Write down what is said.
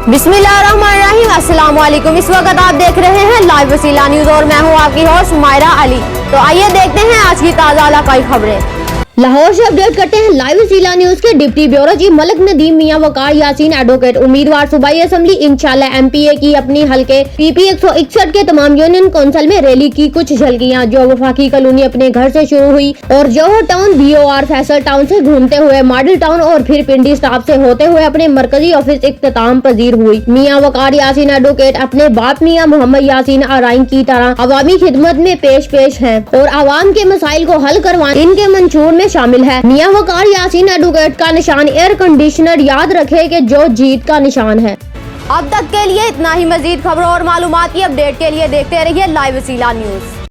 बिस्मिल्लाहिर्रहमानिर्रहीम, अस्सलाम वालेकुम। इस वक्त आप देख रहे हैं लाइव वसीला न्यूज और मैं हूं आपकी होस्ट मायरा अली। तो आइए देखते हैं आज की ताज़ा इलाकाई खबरें। लाहौर से अपडेट करते हैं लाइव वसीला न्यूज के deputy bureau chief Malik Nadeem Mian Waqar Yasin advocate उम्मीदवार सूबाई असेंबली इंशाल्लाह एमपीए की अपनी हल्के पीपी 161 के तमाम यूनियन काउंसिल में रैली की कुछ झलकियां जो वफाकी कॉलोनी अपने घर से शुरू हुई और जौहर टाउन BOR फैसल टाउन से घूमते हुए मॉडल टाउन और फिर पिंडी स्टाफ से होते हुए अपने मरकजी ऑफिस इख्तिताम पजीर हुई। मियां वकार यासीन एडवोकेट अपने बाप मियां मोहम्मद यासीन आराइन की तरह अवामी खिदमत में पेश हैं और आवाम के मसाइल को हल करवाने इनके मंशूर में शामिल है। मियां वकार यासीन एडवोकेट का निशान एयर कंडीशनर याद रखे कि जो जीत का निशान है। अब तक के लिए इतना ही। मजीद खबरों और मालूमात की अपडेट के लिए देखते रहिए लाइव वसीला न्यूज।